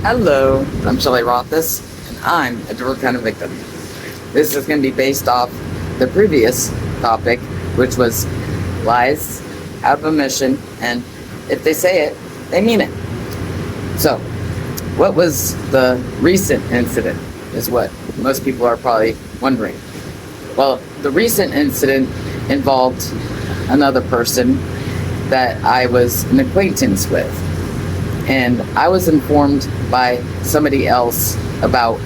Hello, I'm Shelley Rothus, and I'm a different kind of victim. This is going to be based off the previous topic, which was lies out of omission, and if they say it, they mean it. So, what was the recent incident is what most people are probably wondering. Well, the recent incident involved another person that I was an acquaintance with. And I was informed by somebody else about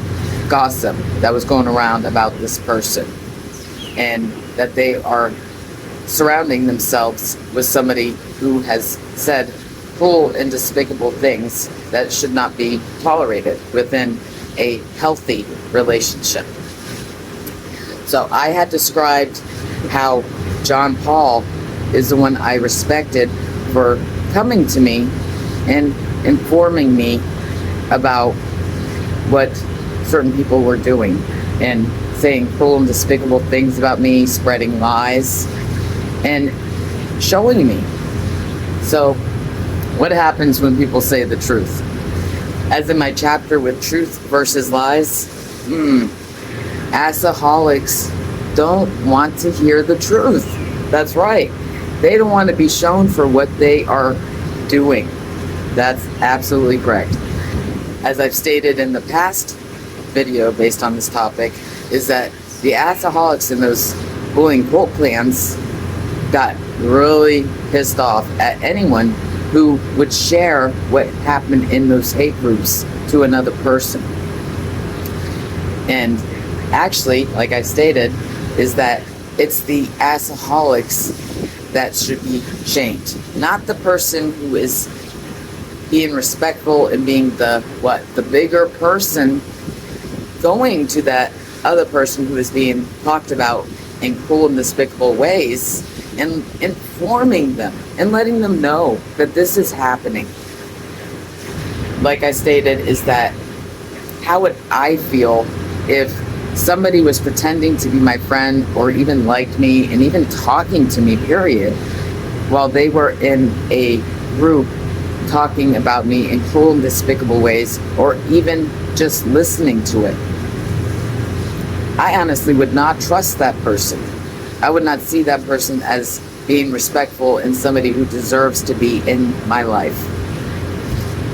gossip that was going around about this person, and that they are surrounding themselves with somebody who has said cruel and despicable things that should not be tolerated within a healthy relationship. So I had described how John Paul is the one I respected for coming to me and informing me about what certain people were doing and saying cruel and despicable things about me, spreading lies, and showing me. So, what happens when people say the truth? As in my chapter with truth versus lies, assaholics don't want to hear the truth. That's right. They don't want to be shown for what they are doing. That's absolutely correct. As I've stated in the past video based on this topic, is that the assaholics in those bullying cult clans got really pissed off at anyone who would share what happened in those hate groups to another person. And actually, like I stated, is that it's the assaholics that should be shamed, not the person who is being respectful and being the bigger person, going to that other person who is being talked about in cruel and despicable ways and informing them and letting them know that this is happening. Like I stated, is that how would I feel if somebody was pretending to be my friend or even liked me and even talking to me, period, while they were in a group talking about me in cruel and despicable ways, or even just listening to it? I honestly would not trust that person. I would not see that person as being respectful and somebody who deserves to be in my life.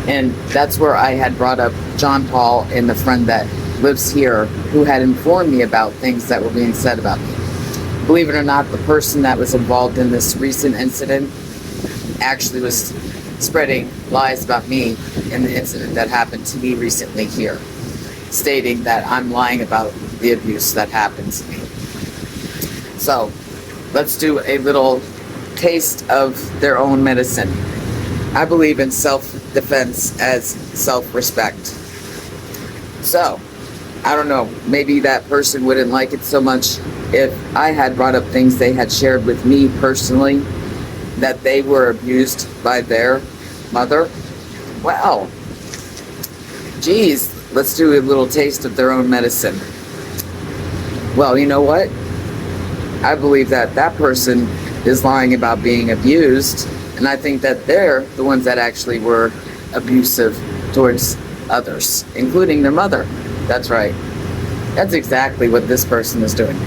And that's where I had brought up John Paul and the friend that lives here who had informed me about things that were being said about me. Believe it or not, the person that was involved in this recent incident actually was spreading lies about me in the incident that happened to me recently here, stating that I'm lying about the abuse that happened to me. So, let's do a little taste of their own medicine. I believe in self-defense as self-respect. So, I don't know, maybe that person wouldn't like it so much if I had brought up things they had shared with me personally, that they were abused by their mother. Well, geez, let's do a little taste of their own medicine. Well, you know what? I believe that that person is lying about being abused, and I think that they're the ones that actually were abusive towards others, including their mother. That's right. That's exactly what this person is doing.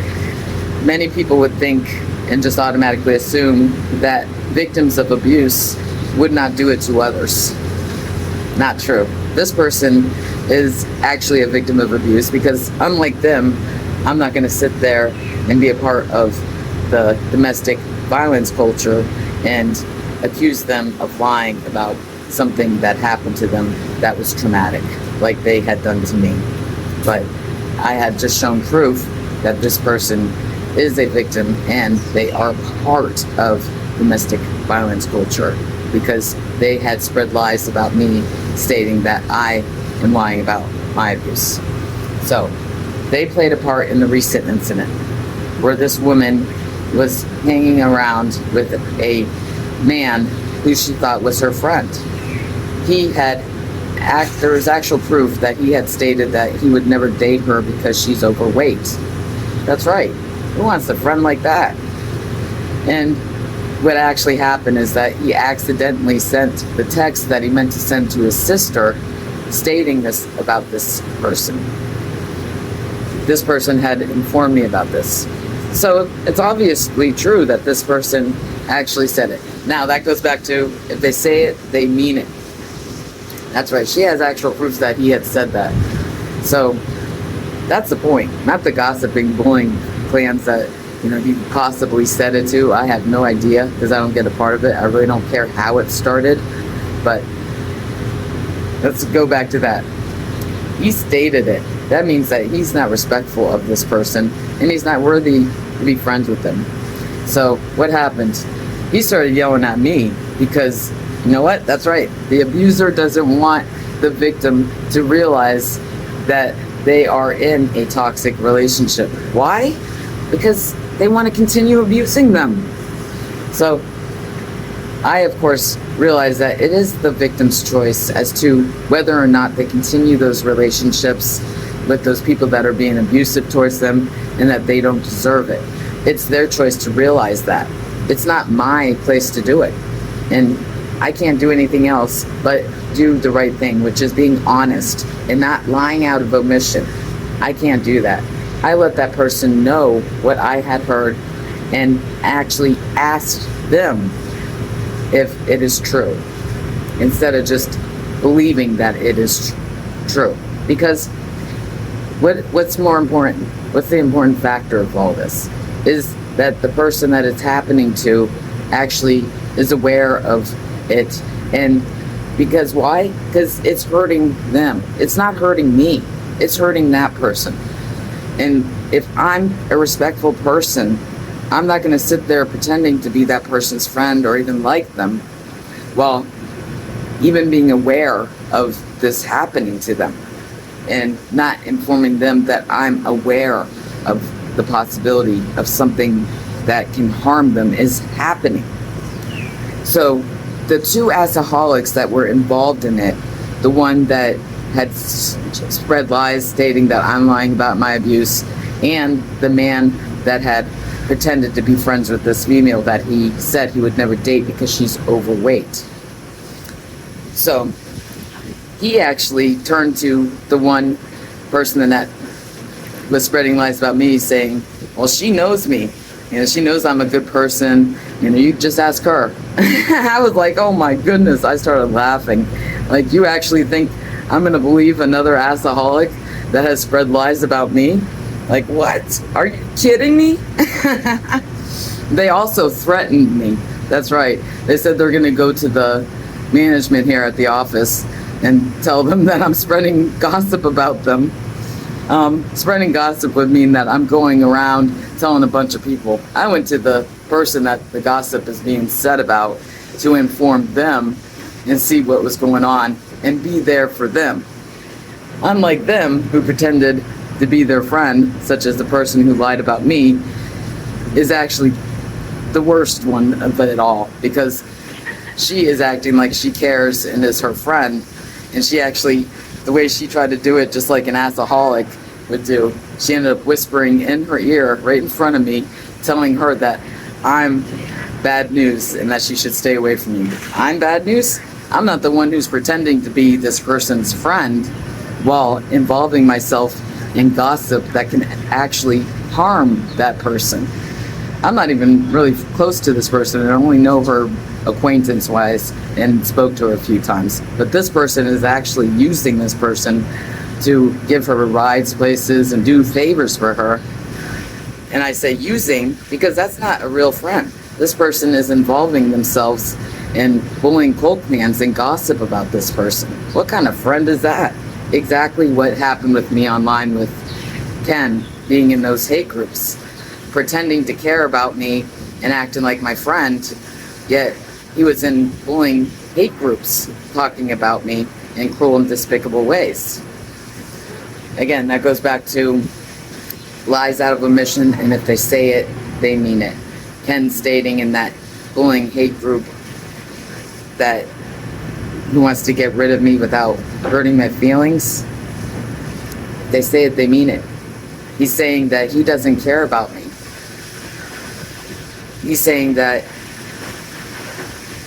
Many people would think and just automatically assume that victims of abuse would not do it to others. Not true. This person is actually a victim of abuse because, unlike them, I'm not going to sit there and be a part of the domestic violence culture and accuse them of lying about something that happened to them that was traumatic, like they had done to me. But I had just shown proof that this person is a victim and they are part of domestic violence culture, because they had spread lies about me, stating that I am lying about my abuse. So they played a part in the recent incident where this woman was hanging around with a man who she thought was her friend. There was actual proof that he had stated that he would never date her because she's overweight. That's right. Who wants a friend like that? And what actually happened is that he accidentally sent the text that he meant to send to his sister stating this about this person. This person had informed me about this. So it's obviously true that this person actually said it. Now that goes back to, if they say it, they mean it. That's right. She has actual proof that he had said that. So that's the point. Not the gossiping, bullying clans that, he possibly said it to. I have no idea because I don't get a part of it. I really don't care how it started. But let's go back to that. He stated it. That means that he's not respectful of this person and he's not worthy to be friends with them. So what happened? He started yelling at me because, you know what? That's right. The abuser doesn't want the victim to realize that they are in a toxic relationship. Why? Because they want to continue abusing them. So I, of course, realize that it is the victim's choice as to whether or not they continue those relationships with those people that are being abusive towards them and that they don't deserve it. It's their choice to realize that. It's not my place to do it. And I can't do anything else but do the right thing, which is being honest and not lying out of omission. I can't do that. I let that person know what I had heard and actually asked them if it is true, instead of just believing that it is true. Because what's more important, what's the important factor of all this, is that the person that it's happening to actually is aware of it. And because why? Because it's hurting them. It's not hurting me. It's hurting that person. And if I'm a respectful person, I'm not going to sit there pretending to be that person's friend or even like them while even being aware of this happening to them and not informing them that I'm aware of the possibility of something that can harm them is happening. So the two alcoholics that were involved in it, the one that had spread lies stating that I'm lying about my abuse, and the man that had pretended to be friends with this female that he said he would never date because she's overweight. So he actually turned to the one person that was spreading lies about me, saying, well, she knows me. She knows I'm a good person. You just ask her. I was like, oh my goodness. I started laughing. Like, you actually think I'm going to believe another alcoholic that has spread lies about me? Like, what? Are you kidding me? They also threatened me. That's right. They said they're going to go to the management here at the office and tell them that I'm spreading gossip about them. Spreading gossip would mean that I'm going around telling a bunch of people. I went to the person that the gossip is being said about to inform them and see what was going on and be there for them. Unlike them, who pretended to be their friend, such as the person who lied about me, is actually the worst one of it all, because she is acting like she cares and is her friend, and she actually, the way she tried to do it, just like an alcoholic would do, she ended up whispering in her ear right in front of me, telling her that I'm bad news and that she should stay away from me. I'm bad news? I'm not the one who's pretending to be this person's friend while involving myself in gossip that can actually harm that person. I'm not even really close to this person, and I only know her acquaintance-wise and spoke to her a few times. But this person is actually using this person to give her rides places and do favors for her. And I say using because that's not a real friend. This person is involving themselves in bullying cold plans and gossip about this person. What kind of friend is that? Exactly what happened with me online with Ken, being in those hate groups, pretending to care about me and acting like my friend, yet he was in bullying hate groups talking about me in cruel and despicable ways. Again, that goes back to lies out of omission, and if they say it, they mean it. Ken stating in that bullying hate group that he wants to get rid of me without hurting my feelings. If they say it, they mean it. He's saying that he doesn't care about me. He's saying that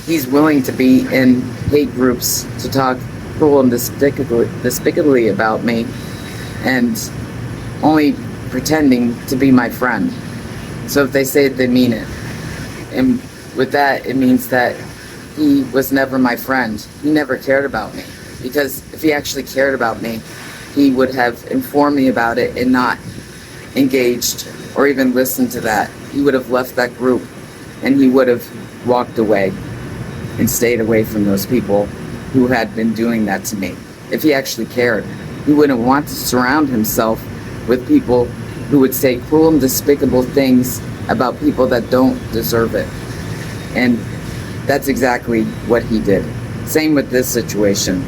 he's willing to be in hate groups to talk cruel and despicably about me and only pretending to be my friend. So if they say it, they mean it. And with that, it means that he was never my friend. He never cared about me. Because if he actually cared about me, he would have informed me about it and not engaged or even listened to that. He would have left that group and he would have walked away and stayed away from those people who had been doing that to me. If he actually cared, he wouldn't want to surround himself with people who would say cruel and despicable things about people that don't deserve it. And that's exactly what he did. Same with this situation.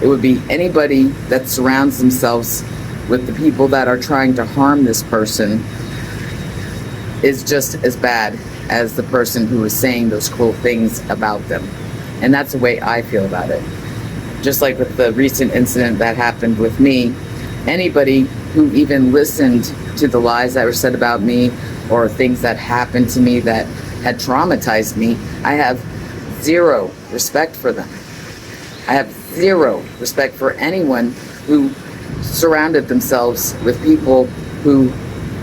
It would be anybody that surrounds themselves with the people that are trying to harm this person is just as bad as the person who is saying those cruel things about them. And that's the way I feel about it. Just like with the recent incident that happened with me, anybody who even listened to the lies that were said about me or things that happened to me that had traumatized me, I have zero respect for them. I have zero respect for anyone who surrounded themselves with people who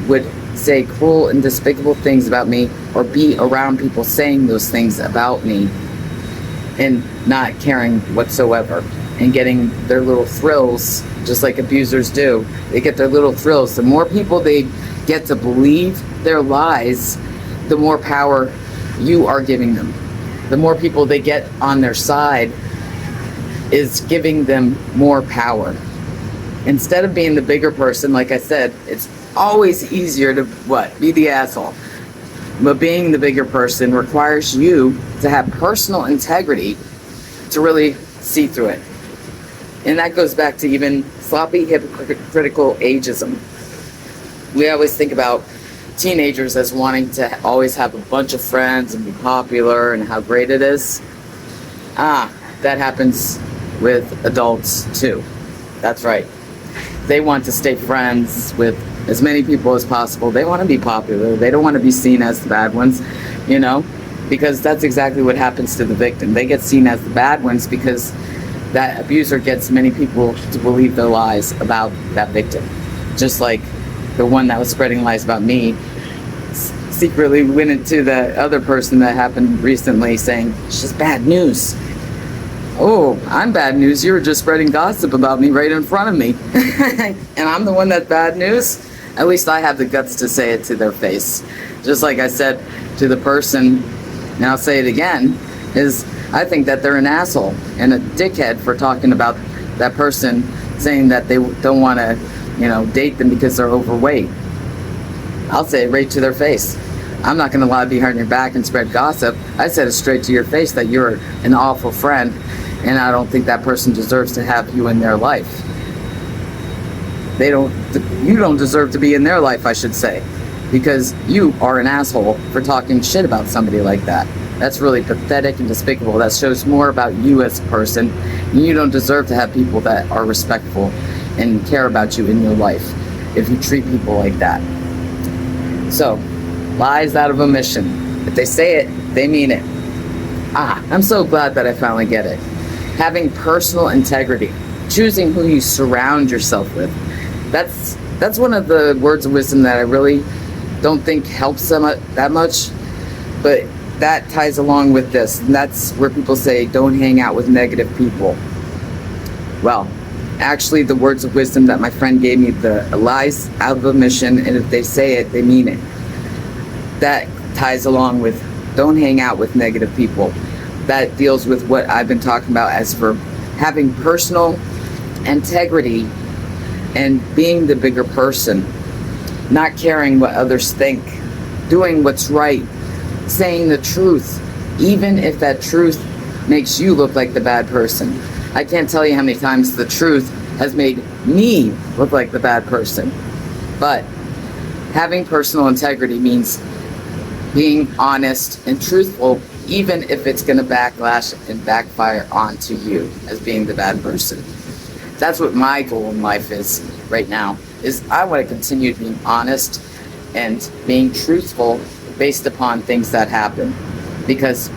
would say cruel and despicable things about me or be around people saying those things about me and not caring whatsoever and getting their little thrills just like abusers do. They get their little thrills. The more people they get to believe their lies, the more power you are giving them. The more people they get on their side is giving them more power. Instead of being the bigger person, like I said, it's always easier to be the asshole. But being the bigger person requires you to have personal integrity to really see through it. And that goes back to even sloppy, hypocritical ageism. We always think about teenagers as wanting to always have a bunch of friends and be popular and how great it is. That happens with adults too. That's right. They want to stay friends with as many people as possible. They want to be popular. They don't want to be seen as the bad ones, because that's exactly what happens to the victim. They get seen as the bad ones because that abuser gets many people to believe their lies about that victim. Just like the one that was spreading lies about me secretly went into the other person that happened recently saying, it's just bad news. Oh, I'm bad news. You were just spreading gossip about me right in front of me. And I'm the one that's bad news? At least I have the guts to say it to their face. Just like I said to the person, and I'll say it again, is I think that they're an asshole and a dickhead for talking about that person, saying that they don't want to, date them because they're overweight. I'll say it right to their face. I'm not going to lie behind your back and spread gossip. I said it straight to your face that you're an awful friend, and I don't think that person deserves to have you in their life. You don't deserve to be in their life, I should say, because you are an asshole for talking shit about somebody like that. That's really pathetic and despicable. That shows more about you as a person. You don't deserve to have people that are respectful and care about you in your life if you treat people like that. So, lies out of omission. If they say it, they mean it. I'm so glad that I finally get it. Having personal integrity, choosing who you surround yourself with. That's one of the words of wisdom that I really don't think helps them that much, but that ties along with this, and that's where people say don't hang out with negative people. Well, actually the words of wisdom that my friend gave me, the lies out of omission, and if they say it, they mean it. That ties along with don't hang out with negative people. That deals with what I've been talking about as for having personal integrity and being the bigger person, not caring what others think, doing what's right, saying the truth, even if that truth makes you look like the bad person. I can't tell you how many times the truth has made me look like the bad person. But having personal integrity means being honest and truthful, even if it's going to backlash and backfire onto you as being the bad person. That's what my goal in life is right now, is I want to continue being honest and being truthful based upon things that happen. Because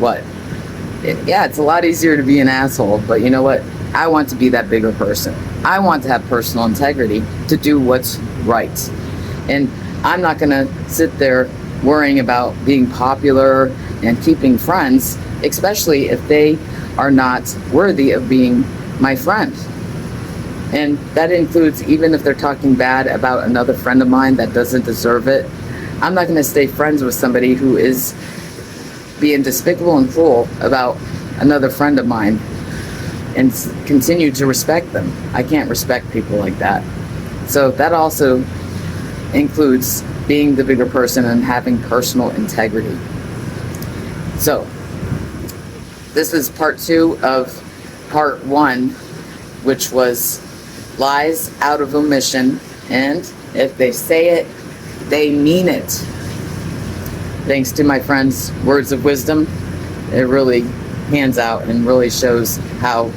it's a lot easier to be an asshole, but you know what? I want to be that bigger person. I want to have personal integrity to do what's right. And I'm not going to sit there worrying about being popular and keeping friends, especially if they are not worthy of being my friend. And that includes even if they're talking bad about another friend of mine that doesn't deserve it. I'm not going to stay friends with somebody who is being despicable and cruel about another friend of mine and continue to respect them. I can't respect people like that. So that also includes being the bigger person and having personal integrity. So this is part 2 of part 1, which was lies out of omission, and if they say it, they mean it. Thanks to my friend's words of wisdom, it really hands out and really shows how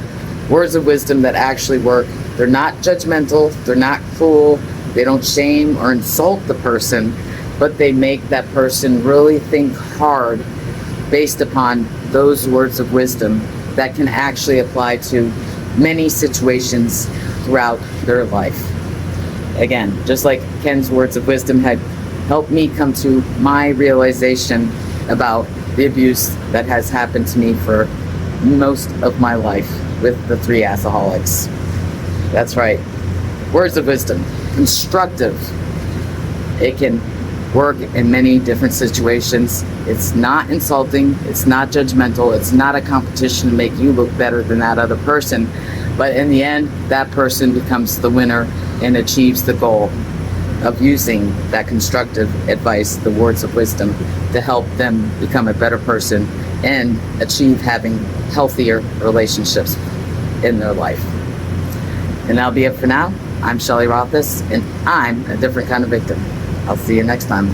words of wisdom that actually work. They're not judgmental, they're not cruel, they don't shame or insult the person, but they make that person really think hard based upon those words of wisdom that can actually apply to many situations throughout their life. Again, just like Ken's words of wisdom had helped me come to my realization about the abuse that has happened to me for most of my life with the 3 alcoholics. That's right. Words of wisdom. Constructive. It can work in many different situations. It's not insulting. It's not judgmental. It's not a competition to make you look better than that other person. But in the end, that person becomes the winner and achieves the goal of using that constructive advice, the words of wisdom, to help them become a better person and achieve having healthier relationships in their life. And that'll be it for now. I'm Shelley Rothus, and I'm a different kind of victim. I'll see you next time.